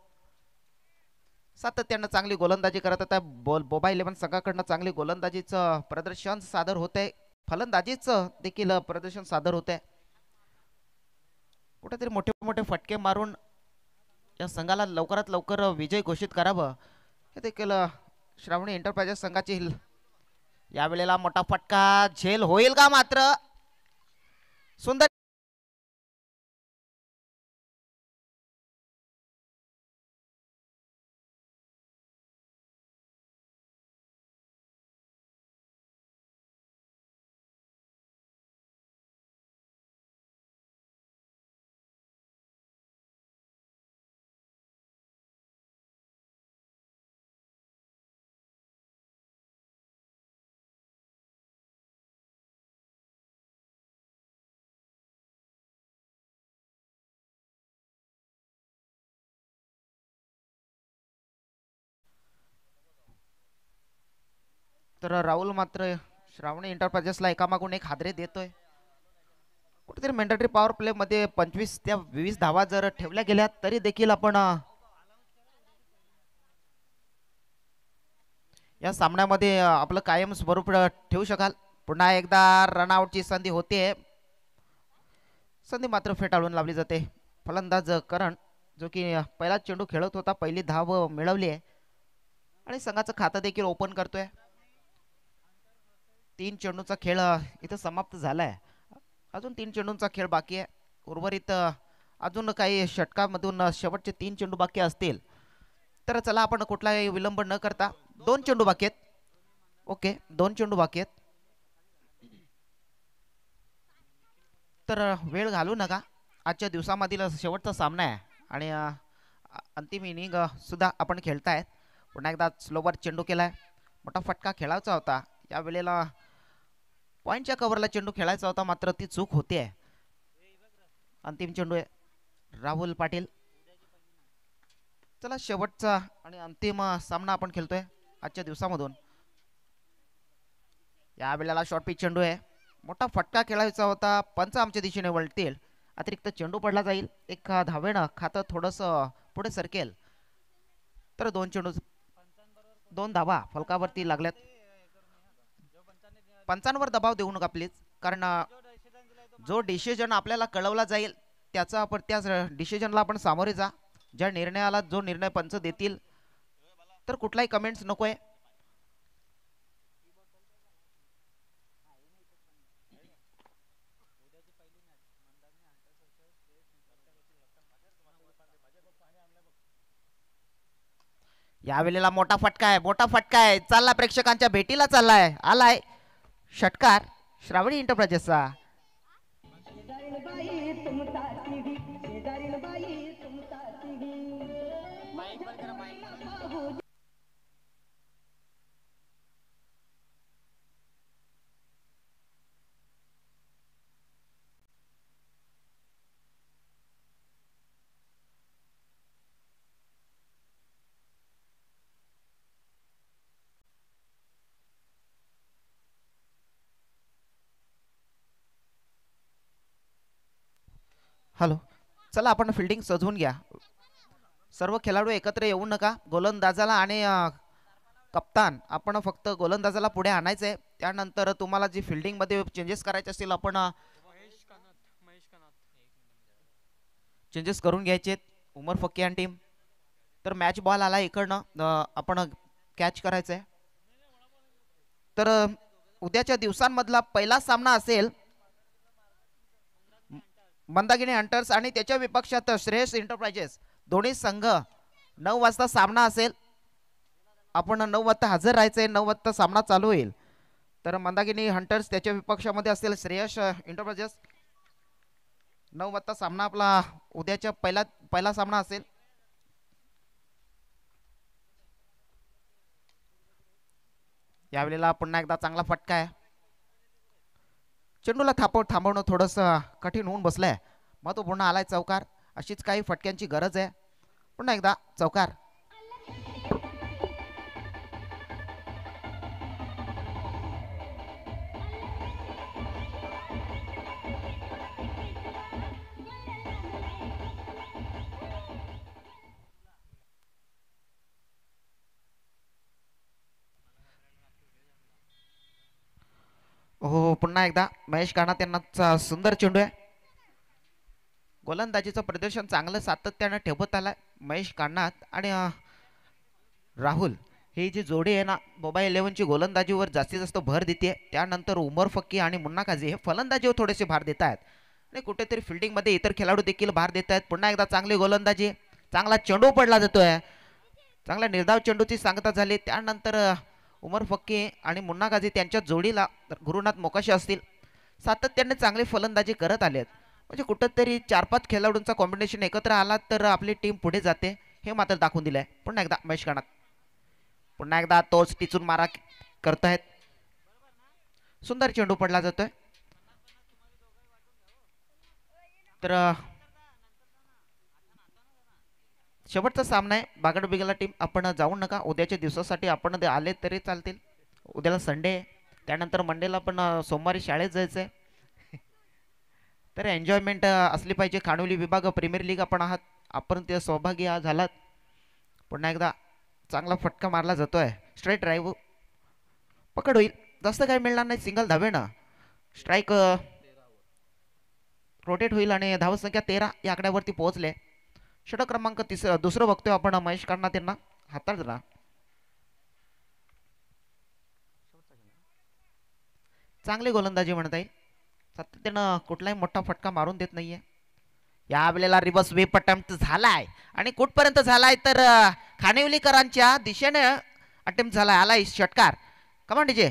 सातत्यानं चांगली गोलंदाजी करत होता. मुंबई 11 संघाकडनं चांगली गोलंदाजीचं प्रदर्शन सादर होतंय. फलंदाजीचं देखील प्रदर्शन सादर होतंय. कुठेतरी मोठे मोठे फटके मारून या संघाला लवकरात लवकर विजय घोषित करावं हे देखील श्रावणी एंटरप्राइजेस संघाची. यावेळेला मोठा फटका झेल होईल का? मात्र सुंदर तर राहुल मात्र श्रावणी एंटरप्राइजेसला एकामागून एक हादरे देतोय. कुठेतरी मॅन्डेटरी पॉवर प्ले मध्ये 25 त्या 20 धावा जर ठेवल्या गेल्या तरी देखील आपण या सामन्यामध्ये आपलं कायम स्वरूप ठेवू शकाल. पुन्हा एकदा रनआउटची संधी होते. संधी मात्र फेटाळून लावली जाते. फलंदाज करण जो की पहिला चेंडू खेळत होता, पहिली धाव मिळवली आहे आणि संघाचं खातं देखील ओपन करतोय. 3 चेंडूचा खेळ इथं समाप्त झालाय. अजून 3 चेंडूंचा खेळ बाकी आहे. उर्वरित अजून काही षटकामधून शेवटचे 3 चेंडू बाकी असतील. तर चला आपण कुठलाही विलंब न करता 2 चेंडू बाकी आहेत. ओके, 2 चेंडू बाकी आहेत. तर वेळ घालू नका. आजच्या दिवसामधील शेवटचा सामना आहे आणि अंतिम इनिंग सुद्धा आपण खेळतायत. पुन्हा एकदा स्लोवर चेंडू केलाय. मोठा फटका खेळायचा होता. या वेळेला पॉईंटच्या कव्हरला चेंडू खेळायचा होता, मात्र ती चूक होते. अंतिम चेंडू आहे राहुल पाटील. चला शेवटचा आणि अंतिम सामना आपण खेळतोय आजच्या दिवसामधून. या वेळेला शॉर्ट पिच चेंडू आहे. मोठा फटका खेळायचा होता. पंच आमच्या दिशेने वळतील. अतिरिक्त चेंडू पडला जाईल. एक धावेनं खातं थोडंसं पुढे सरकेल. तर 2 चेंडू 2 धावा फलकावरती लागल्यात. पंचांवर दबाव देऊ नका प्लीज, कारण जो डिसिजन आपल्याला कळवला जाईल त्याचा आपण त्याच डिसिजनला आपण सामोरे जा. ज्या निर्णयाला जो निर्णय पंच देतील तर कुठलाही कमेंट्स नको आहे. यावेळेला मोठा फटका आहे, मोठा फटका आहे, चालला प्रेक्षकांच्या भेटीला चाललाय, आलाय षटकार श्रावणी एंटरप्राइजेसचा. हॅलो, चला आपण फिल्डिंग सजवून घ्या. सर्व खेळाडू एकत्र येऊ नका. गोलंदाजाला आणि कप्तान आपण फक्त गोलंदाजाला पुढे आणायचं आहे. त्यानंतर तुम्हाला जी फिल्डिंगमध्ये चेंजेस करायचे असतील आपण चेंजेस करून घ्यायचे. उमर फक्की आणि टीम. तर मॅच बॉल आला इकडनं, आपण कॅच करायचं आहे. तर उद्याच्या दिवसांमधला पहिला सामना असेल मंदाकिनी हंटर्स आणि त्याच्या विपक्षात श्रेयस एंटरप्राइजेस. दोन्ही संघ 9 वाजता सामना असेल. आपण 9 वाजता हजर राहायचंय. 9 वाजता सामना चालू होईल. तर मंदाकिनी हंटर्स त्याच्या विपक्षामध्ये असेल श्रेयस एंटरप्राइजेस. 9 वाजता सामना आपला उद्याच्या पहिला सामना असेल. यावेळेला पुन्हा एकदा चांगला फटका आहे. चेंडूला थांबवणं थोडंसं कठीण होऊन बसलंय. मग तो पुन्हा आलाय चौकार. अशीच काही फटक्यांची गरज आहे. पुन्हा एकदा चौकार. हो, पुन्हा एकदा महेश कानात यांना सुंदर चेंडू आहे. गोलंदाजीचं प्रदर्शन चांगलं सातत्यानं ठेवत आलाय महेश कानात आणि राहुल. ही जी जोडी आहे ना, मोबाईल 11ची गोलंदाजीवर जास्तीत जास्त भर देते. त्यानंतर उमर फक्की आणि मुन्ना काझी हे फलंदाजीवर थोडेसे भार देत आहेत आणि कुठेतरी फिल्डिंगमध्ये इतर खेळाडू देखील भार देत आहेत. पुन्हा एकदा चांगली गोलंदाजी. चांगला चेंडू पडला जातोय. चांगल्या निर्धाव चेंडूची सांगता झाली. त्यानंतर उमर फक्की आणि मुन्ना काझी त्यांच्या जोडीला गुरुनाथ मोकाशी असतील सातत्याने चांगली फलंदाजी करत आलेत. म्हणजे कुठंतरी 4-5 खेळाडूंचा कॉम्बिनेशन एकत्र आला तर आपली टीम पुढे जाते हे मात्र दाखवून दिलंय. पुन्हा एकदा महेश कानात. पुन्हा एकदा तोच टिचून मारा करतायत. सुंदर चेंडू पडला जातोय. तर शेवटचा सामना आहे. बागड बिगला टीम आपण जाऊ नका. उद्याच्या दिवसासाठी आपण आले तरी चालतील. उद्याला संडे आहे. त्यानंतर मंडेला पण सोमवारी शाळेत जायचं आहे. तर एन्जॉयमेंट असली पाहिजे. खानोली विभाग प्रीमियर लीग आपण आहात. आपण ते सहभागी झालात. पुन्हा एकदा चांगला फटका मारला जातोय. स्ट्रेट ड्राईव्ह पकड होईल. जास्त काही मिळणार नाही. सिंगल धावेनं स्ट्राईक रोटेट होईल आणि धावसंख्या 13 या आकड्यावरती पोहोचले. षटक क्रमांक दुसरं बघतोय आपण महेश कान्हा त्यांना हाताळला. चांगली गोलंदाजी म्हणता येईल. सातत्यानं कुठलाही मोठा फटका मारून देत नाहीये. यावेळेला रिव्हर्स स्वीप अटेम्प्ट झालाय आणि कुठपर्यंत झालाय तर खानिवलीकरांच्या दिशेने अटेम्प्ट झालाय. आलाय षटकार. कमान डीजे.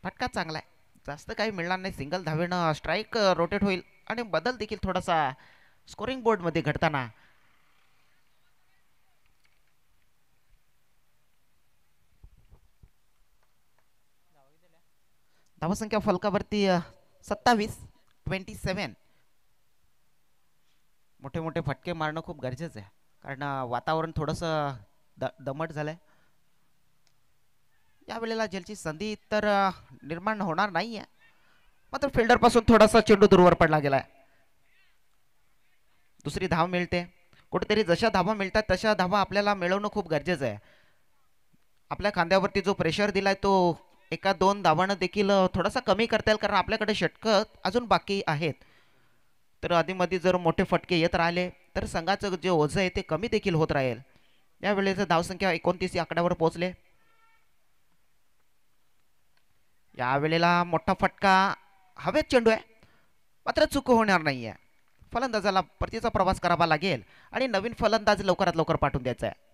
फटका चांगला आहे. जास्त काही मिळणार नाही. सिंगल धावेनं स्ट्राईक रोटेट होईल आणि बदल देखील थोडासा स्कोरिंग बोर्डमध्ये घडताना. धावसंख्या फलकावरती 27. मोठे मोठे फटके मारणं खूप गरजेचं आहे, कारण वातावरण थोडंसं दमट झालंय. यावेळेला झेलची संधी तर निर्माण होणार नाहीये, मात्र फिल्डर पासून थोडासा चेंडू दूरवर पडला गेलाय. दुसरी धाव मिळते. कुठेतरी जशा धावा मिळतात तशा धावा आपल्याला मिळवणं खूप गरजेचं आहे. आपल्या खांद्यावरती जो प्रेशर दिलाय तो एका 2 धावानं देखील थोडासा कमी करता येईल, कारण आपल्याकडे षटकं अजून बाकी आहेत. तर आधीमध्ये जर मोठे फटके येत राहिले तर संघाचं जे ओझं आहे ते कमी देखील होत राहील. यावेळेस धावसंख्या 29 या आकड्यावर पोहोचले. यावेळेला मोठा फटका, हवेत चेंडू आहे, मात्र चूक होणार नाहीये. फलंदाजाला परतीचा प्रवास करावा लागेल आणि नवीन फलंदाज लवकरात लवकर पाठवून द्यायचा आहे.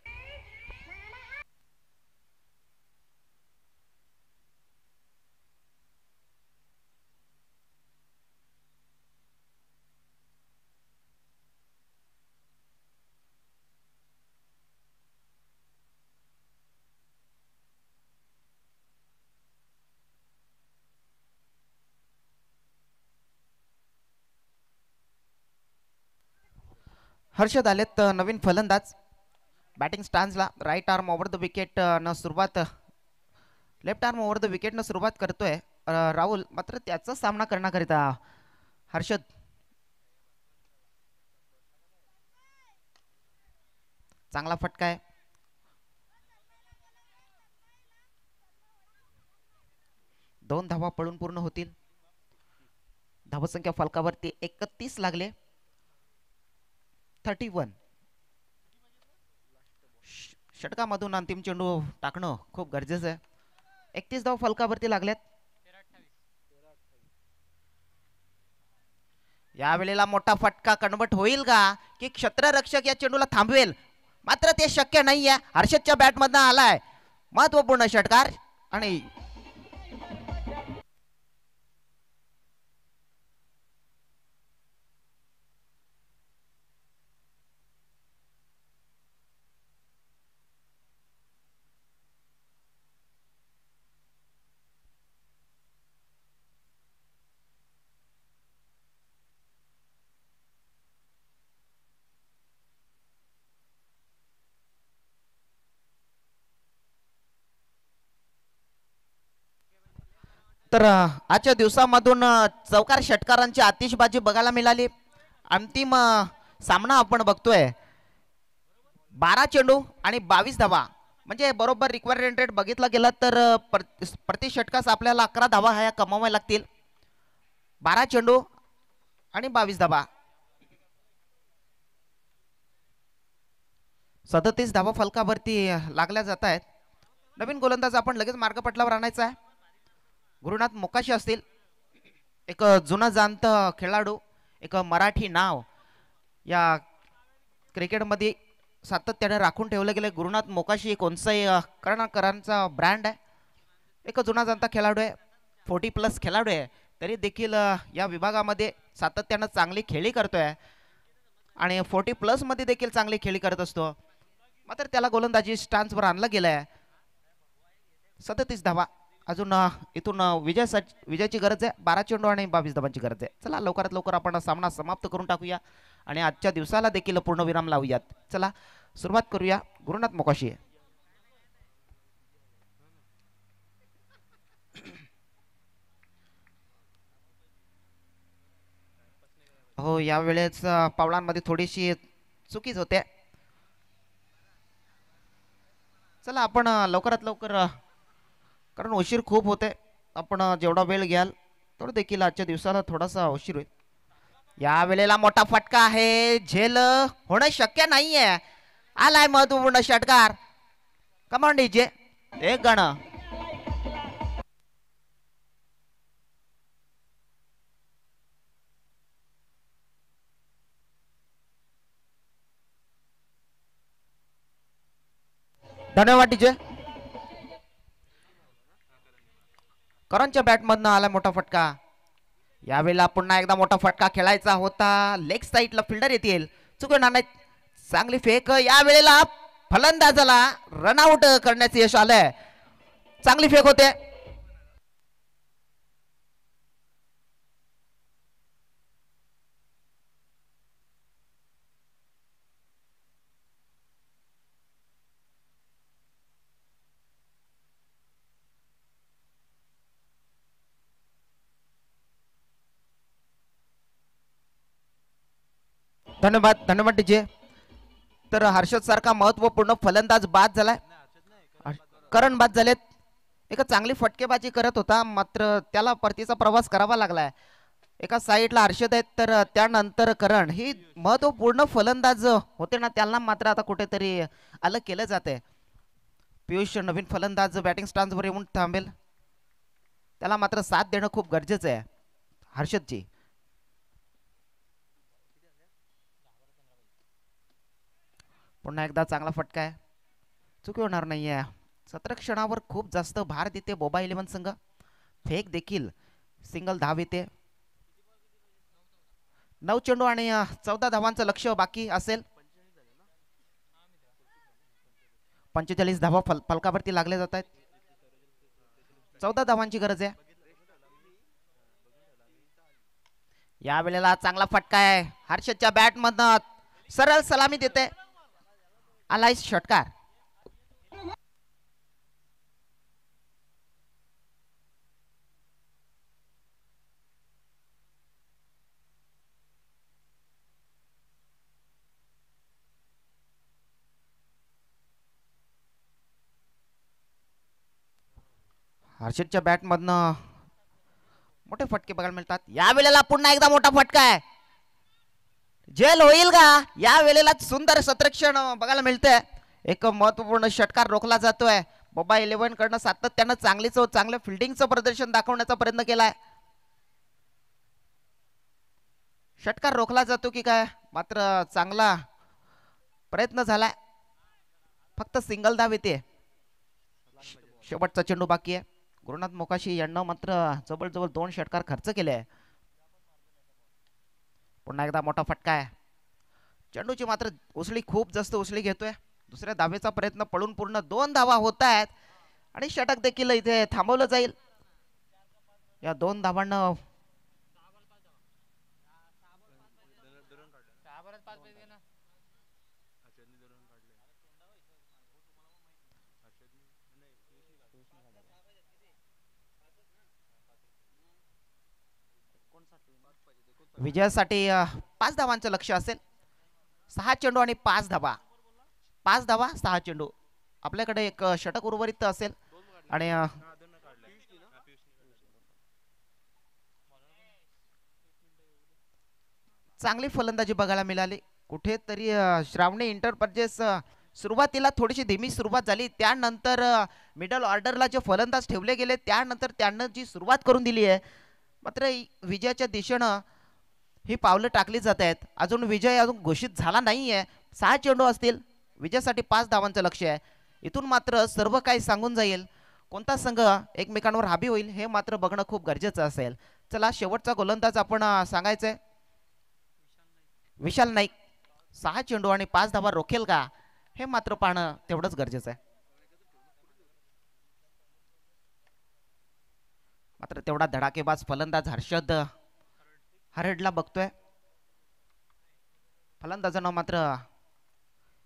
हर्षद आलेत नवीन फलंदाज. बॅटिंग स्टान्सला right arm over the wicket न सुरुवात, left arm over the wicket न सुरुवात करतोय राहुल, मात्र त्याचा सामना करण्याकरिता हर्षद. चांगला फटका आहे. दोन धावा पळून पूर्ण होतील. धावसंख्या फलकावरती 31 लागले. 31. षटकामधून अंतिम चेंडू टाकणं खूप गरजेचं आहे. 31 धाव फलकावरती लागल्यात. यावेळेला मोठा फटका कन्वर्ट होईल का, की क्षेत्ररक्षक या चेंडूला थांबवेल? मात्र ते शक्य नाहीये. हर्षदच्या बॅट मधनं आलाय महत्वपूर्ण षटकार आणि तर आजच्या दिवसामधून चौकार षटकारांची आतिषबाजी बघायला मिळाली. अंतिम सामना आपण बघतोय. 12 चेंडू आणि 22 धावा, म्हणजे बरोबर रिक्वायरमेंट रेट बघितला गेला तर प्रति षटकास आपल्याला 11 धावा ह्या कमावाव्या लागतील. 12 चेंडू आणि 22 धावा. 37 धावा फलकावरती लागल्या जात आहेत. नवीन गोलंदाज आपण लगेच मार्गपटलावर आणायचा आहे. गुरुनाथ मोकाशी असतील. एक जुना जाणत खेळाडू, एक मराठी नाव या क्रिकेटमध्ये सातत्याने राखून ठेवलं गेलं. गुरुनाथ मोकाशी कोणचाही कर्णकरांचा ब्रँड आहे. एक जुना जाणता खेळाडू आहे, 40+ खेळाडू आहे, तरी देखील या विभागामध्ये सातत्यानं चांगली खेळी करतोय आणि 40+ मध्ये देखील चांगली खेळी करत असतो. मात्र त्याला गोलंदाजी स्टान्सवर आणलं गेलंय. 37 धावा. अजून इथून विजयाची गरज आहे. 12 चेंडू आणि 22 धावांची गरज आहे. चला लवकरात लवकर आपण सामना समाप्त करून टाकूया आणि आजच्या दिवसाला देखील पूर्णविराम लावूयात. चला सुरुवात करूया. गुरुनाथ मोकाशी. हो, यावेळेस पावलांमध्ये थोडीशी चुकीच होते. चला आपण लवकरात लवकर, कारण उशीर खूप होते, आपण जेवढा वेळ घ्याल तेवढं देखील आजच्या दिवसाला थोडासा उशीर होईल. या वेळेला मोठा फटका आहे, झेल होणं शक्य नाहीये. आलाय महत्वपूर्ण षटकार. कमांड डीजे एक गाणं. धन्यवाद डीजे. करणच्या बॅट मधनं आला मोठा फटका. यावेळेला पुन्हा एकदा मोठा फटका खेळायचा होता. लेग साइडला फिल्डर येतील, चुकणार नाही. चांगली फेक. यावेळेला फलंदाजाला रनआउट करण्याचे यश आलंय. चांगली फेक होते. धन्यवाद धन्यवाद डीजे. तर हर्षद सारखा महत्वपूर्ण फलंदाज बाद झालाय. करण बाद झालेत. एका चांगली फटकेबाजी करत होता, मात्र त्याला परतीचा प्रवास करावा लागलाय. एका साईडला हर्षद आहेत, तर त्यानंतर करण. ही महत्वपूर्ण फलंदाज होते ना, त्यांना मात्र आता कुठेतरी अलग केलं जाते. पियुष नवीन फलंदाज बॅटिंग स्टान्सवर येऊन थांबेल, त्याला मात्र साथ देणं खूप गरजेचं आहे हर्षदची. पुन्हा एकदा चांगला फटका आहे, चुकी होणार नाहीये. 17 क्षणावर खूप जास्त भार देते बोबा 11 संघ. फेक देखील सिंगल धाव येते. 9 चेंडू आणि 14 धावांचं लक्ष बाकी असेल. 45 धावा फलकावरती लागले जात आहेत. 14 धावांची गरज आहे. या वेळेला चांगला फटका आहे. हर्षदच्या बॅट मधनं सरळ सलामी देते. आलाय षटकार. हर्षदच्या बॅट मधनं मोठे फटके बघायला मिळतात. या वेळेला पुन्हा एकदा मोठा फटका आहे. जेल होईल का? या वेळेला सुंदर शतरक्षण बघायला मिळतंय. एक महत्वपूर्ण षटकार रोखला जातोय. बोबा 11 कडनं सातत्यानं चांगलं फिल्डिंगचं प्रदर्शन दाखवण्याचा प्रयत्न केलाय. षटकार रोखला जातो की काय? मात्र चांगला प्रयत्न झालाय. फक्त सिंगल धाव येते. शेवटचा चेंडू बाकी आहे. गुरुनाथ मोकाशी यांना मात्र जवळजवळ 2 षटकार खर्च केले. पुन्हा एकदा मोठा फटका आहे. चेंडूची मात्र उसळी खूप जास्त उसळी घेतोय. दुसऱ्या धावेचा प्रयत्न पडून पूर्ण 2 धावा होत आहेत आणि षटक देखील इथे थांबवलं जाईल. या 2 धावांना विजयासाठी 5 धावांचं लक्ष असेल. 6 चेंडू आणि 5 धावा. 5 धावा 6 चेंडू. आपल्याकडे एक षटक उर्वरित असेल आणि चांगली फलंदाजी बघायला मिळाली. कुठेतरी श्रावणी इंटरपर्चेस सुरुवातीला थोडीशी धीमी सुरुवात झाली. त्यानंतर मिडल ऑर्डरला जे फलंदाज ठेवले गेले त्यानंतर त्यांना जी सुरुवात करून दिली आहे, मात्र विजयाच्या दिशेनं ही पावलं टाकली जात आहेत. अजून विजय अजून घोषित झाला नाहीये. 6 चेंडू असतील. विजयासाठी 5 धावांचं लक्ष आहे. इथून मात्र सर्व काही सांगून जाईल. कोणता संघ एकमेकांवर हावी होईल हे मात्र बघणं खूप गरजेचं असेल. चला शेवटचा गोलंदाज आपण सांगायचंय. विशाल नाईक 6 चेंडू आणि 5 धावा रोखेल का हे मात्र पाहणं तेवढंच गरजेचं आहे. मात्र तेवढा धडाकेबाज फलंदाज हर्षद हरडला बघतोय. फलंदाजानं मात्र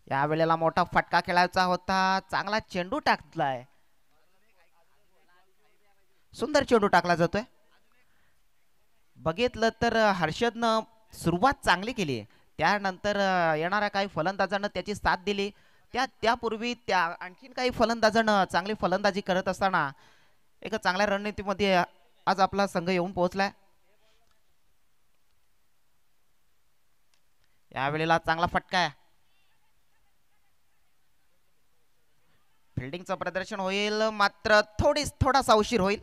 या वेळेला मोठा फटका खेळायचा होता. चांगला चेंडू टाकलाय. सुंदर चेंडू टाकला जातोय. बघितलं तर हर्षदनं सुरुवात चांगली केली. त्यानंतर येणाऱ्या काही फलंदाजांना त्याची साथ दिली. त्यापूर्वी आणखीन काही फलंदाजांना चांगली फलंदाजी करत असताना एका चांगल्या रणनीतीमध्ये आज आपला संघ येऊन पोहोचलाय. यावेळेला चांगला फटका आहे. फिल्डिंगचं प्रदर्शन होईल, मात्र थोडासा उशीर होईल.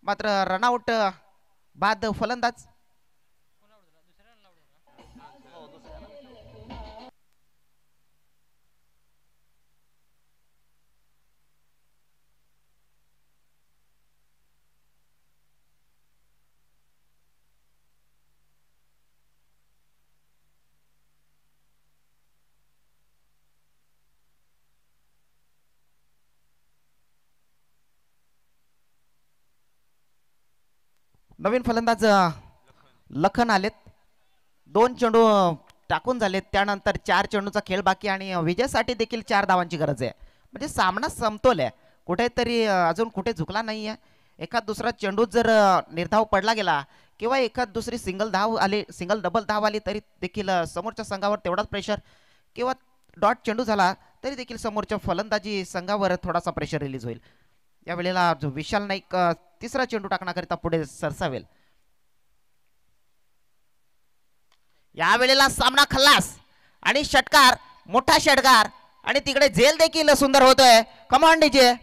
मात्र रनआउट बाद फलंदाज नवीन फलंदाज लखन आलेत. 2 चेंडू टाकून झालेत. त्यानंतर 4 चेंडूचा खेळ बाकी आणि विजयासाठी देखील 4 धावांची गरज आहे. म्हणजे सामना समतोल आहे. कुठेतरी अजून कुठे झुकला नाहीये. एखाद दुसरा चेंडू जर निर्धाव पडला गेला किंवा एखाद दुसरी सिंगल धाव आली, सिंगल डबल धाव आली तरी देखील समोरच्या संघावर तेवढाच प्रेशर, किंवा डॉट चेंडू झाला तरी देखील समोरच्या फलंदाजी संघावर थोडासा प्रेशर रिलीज होईल. या वेळेला जो विशाल नाईक तिसरा चेंडू टाकण्याकरिता पुढे सरसावेल. या वेळेला सामना खल्लास आणि षटकार, मोठा षटकार, आणि तिकडे झेल देखील सुंदर होतोय. Command DJ.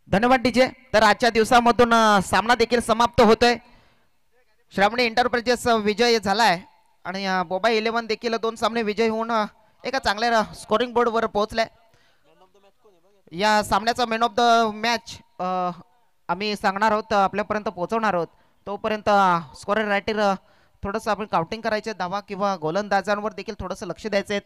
धन्यवाद डीजे. तर आजच्या दिवसामधून सामना देखील समाप्त होतोय. श्रावणी एंटरप्राइजेस विजय झालाय आणि बोबा 11 देखील 2 सामने विजय होऊन एका चांगल्या स्कोरिंग बोर्डवर पोहोचलाय. या सामन्याचा मॅन ऑफ द मॅच आम्ही सांगणार आहोत, आपल्यापर्यंत पोहोचवणार आहोत. तोपर्यंत स्कोरर रायटर थोडंसं आपण काउंटिंग करायचे, धावा किंवा गोलंदाजांवर देखील थोडंसं लक्ष द्यायचं आहे.